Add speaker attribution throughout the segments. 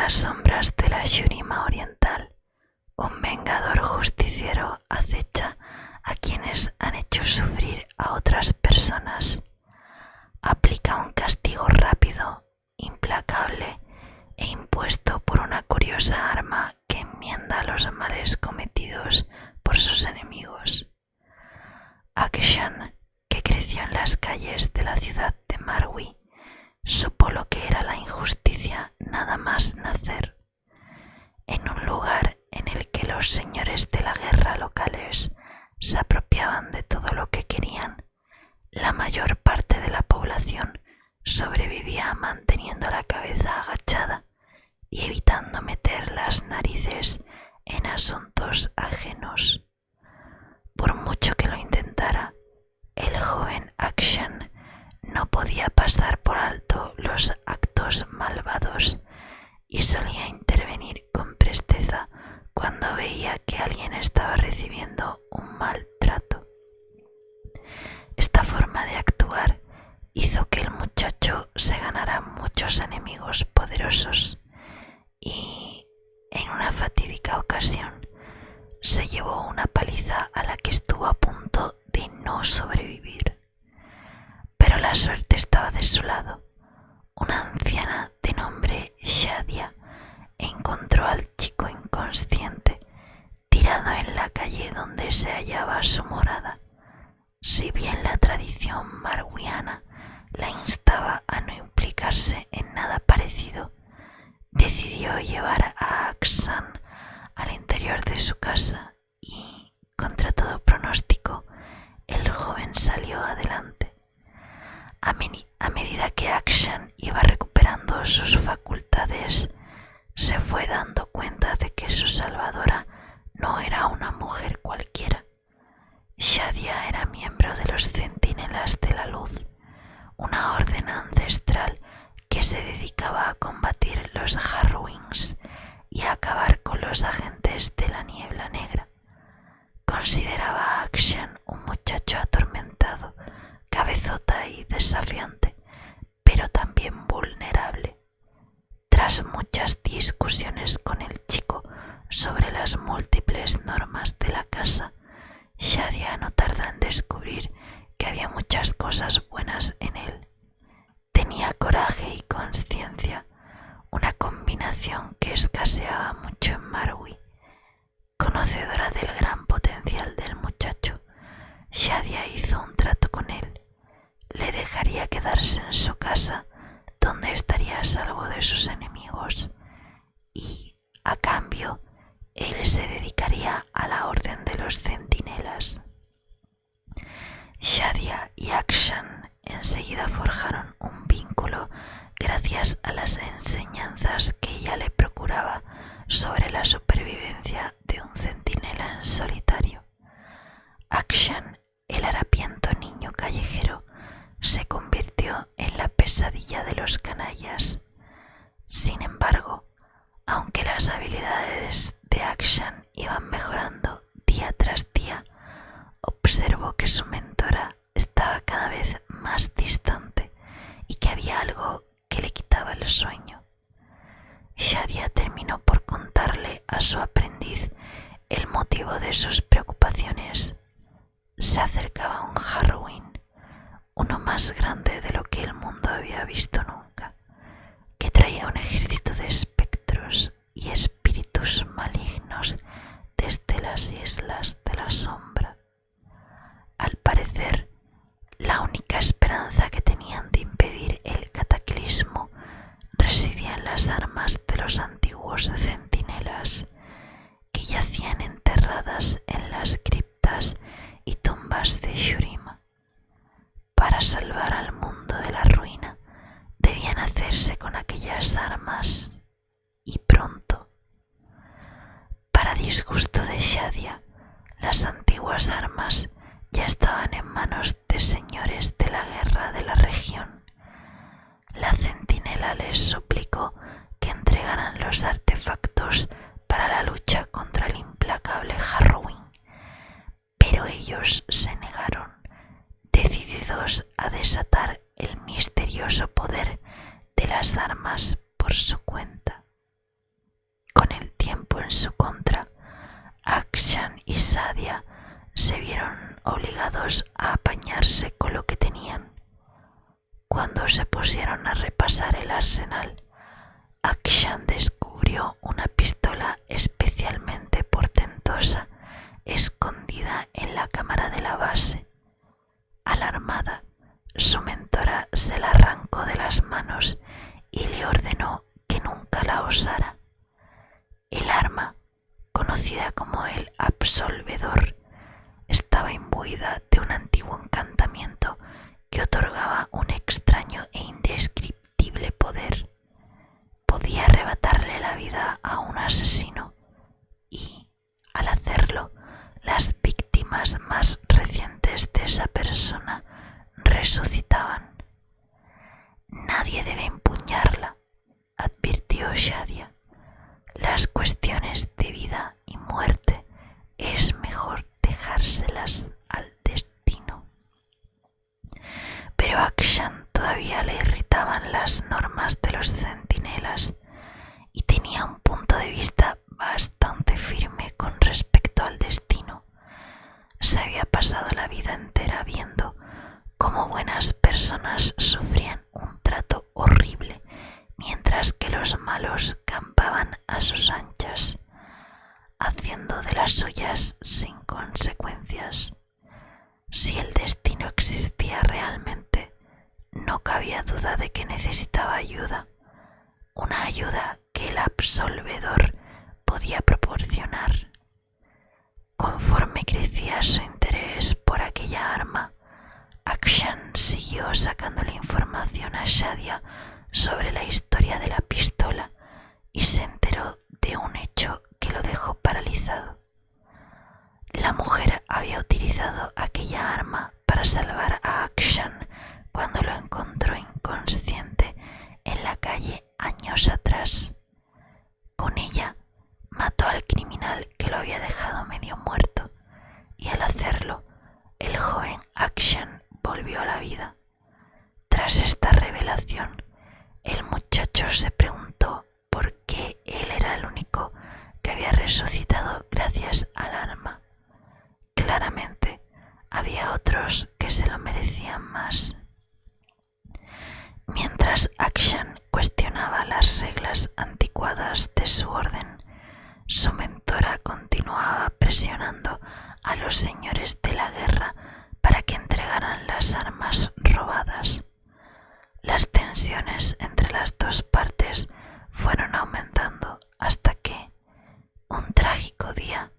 Speaker 1: las sombras de la Shurima Oriental, un vengador justiciero acecha a quienes han hecho sufrir a otras personas. Aplica un castigo rápido, implacable e impuesto por una curiosa arma que enmienda los males cometidos por sus enemigos. Akshan, que creció en las calles de la ciudad de Marwi, supo lo que era la injusticia nada más nacer. En un lugar en el que los señores de la guerra locales se apropiaban de todo lo que querían, la mayor parte de la población sobrevivía manteniendo la cabeza agachada y evitando meter las narices en asuntos ajenos. Por mucho que lo intentara, el joven Akshan no podía pasar por alto los actos malvados y solía intervenir con presteza cuando veía que alguien estaba recibiendo un mal trato. Esta forma de actuar hizo que el muchacho se ganara muchos enemigos poderosos y, en una fatídica ocasión, se llevó una paliza a la que estuvo a punto de no sobrevivir. Pero la suerte estaba de su lado. Una anciana de nombre Shadia encontró al chico inconsciente tirado en la calle donde se hallaba su morada. Si bien la tradición marwiana la instaba a no implicarse en nada parecido, decidió llevar a Akshan al interior de su casa y, contra todo pronóstico, el joven salió adelante. A medida que Akshan iba recuperando sus facultades, se fue dando cuenta de que su salvadora no era una mujer cualquiera. Shadia era miembro de los Centinelas de la Luz, una orden ancestral que se dedicaba a combatir los Harrowings y a acabar con los agentes de la Niebla Negra. Consideraba a Akshan un muchacho atormentado, cabezota y desafiante, pero también vulnerable. Tras muchas discusiones con el chico sobre las múltiples normas de la casa, Shadia no tardó en descubrir que había muchas cosas buenas en él. Tenía coraje y conciencia, una combinación que escaseaba mucho en Marwi. Conocedora del gran potencial del muchacho, Shadia hizo un trato con él. Le dejaría quedarse en su casa, donde estaría a salvo de sus enemigos, y, a cambio, él se dedicaría a la orden de los centinelas. Shadia y Akshan enseguida forjaron un vínculo gracias a las enseñanzas que ella le procuraba sobre la supervivencia de un centinela en solitario. Akshan, el harapiento niño callejero, se convirtió en la pesadilla de los canallas. Sin embargo, aunque las habilidades de Akshan iban mejorando día tras día, observó que su mentora estaba cada vez más distante y que había algo que le quitaba el sueño. Shadia terminó por contarle a su aprendiz el motivo de sus preocupaciones. Se acercaba un Harrowing, uno más grande de lo que el mundo había visto nunca, que traía un ejército de espectros y espíritus malignos desde las islas de la sombra. Al parecer, la única esperanza que tenían de impedir el cataclismo residía en las armas de los antiguos centinelas, que yacían enterradas en las criptas y tumbas de Shurima. Para salvar al mundo de la ruina, debían hacerse con aquellas armas, y pronto. Para disgusto de Shadia, las antiguas armas ya estaban en manos de señores de la guerra de la región. La centinela les suplicó que entregaran los artefactos para la lucha contra el implacable Harrowing, pero ellos se negaron, decididos a desatar el misterioso poder de las armas por su cuenta. estuvo en su contra, Akshan y Sadia se vieron obligados a apañarse con lo que tenían. Cuando se pusieron a repasar el arsenal, Akshan descubrió una pistola especialmente portentosa escondida en la cámara de la base. Alarmada, su mentora se la arrancó de las manos y le ordenó que nunca la usara. El arma, conocida como el absolvedor, estaba imbuida de un antiguo encantamiento que otorgaba un extraño e indescriptible poder. Podía arrebatarle la vida a un asesino y, al hacerlo, las víctimas más recientes de esa persona resucitaban. Nadie debe empuñarla, advirtió Shadia. Las cuestiones de vida y muerte es mejor dejárselas al destino. Pero a Akshan todavía le irritaban las normas de los centinelas y tenía un punto de vista bastante firme con respecto al destino. Se había pasado la vida entera viendo cómo buenas personas sufrían un trato horrible, mientras que los malos campaban a sus anchas, haciendo de las suyas sin consecuencias. Si el destino existía realmente, no cabía duda de que necesitaba ayuda, una ayuda que el absolvedor podía proporcionar. Conforme crecía su interés por aquella arma, Akshan siguió sacándole información a Shadia sobre la historia de la pistola y se enteró de un hecho que lo dejó paralizado. La mujer había utilizado aquella arma para salvar a Akshan cuando lo encontró inconsciente en la calle años atrás. Con ella mató al criminal que lo había dejado medio muerto y al hacerlo, el joven Akshan volvió a la vida. Tras esta revelación, el muchacho se preguntó por qué él era el único que había resucitado gracias al arma. Claramente, había otros que se lo merecían más. Mientras Akshan cuestionaba las reglas anticuadas de su orden, su mentora continuaba presionando a los señores de la guerra para que entregaran las armas robadas. Las tensiones entre las dos partes fueron aumentando hasta que, un trágico día,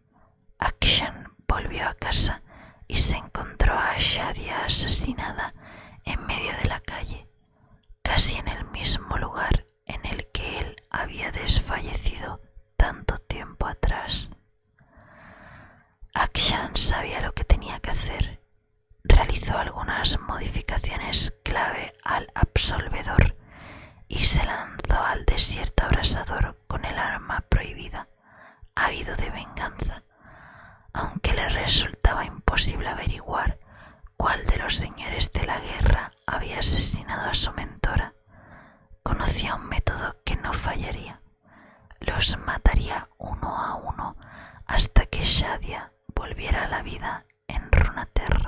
Speaker 1: Akshan volvió a casa y se encontró a Shadia asesinada en medio de la calle, casi en el mismo lugar en el que él había desfallecido tanto tiempo atrás. Akshan sabía lo que tenía que hacer. Realizó algunas modificaciones clave al absolvedor y se lanzó al desierto abrasador con el arma prohibida, ávido de venganza, aunque le resultaba imposible averiguar cuál de los señores de la guerra había asesinado a su mentora. Conocía un método que no fallaría. Los mataría uno a uno hasta que Shadia volviera a la vida en Runeterra.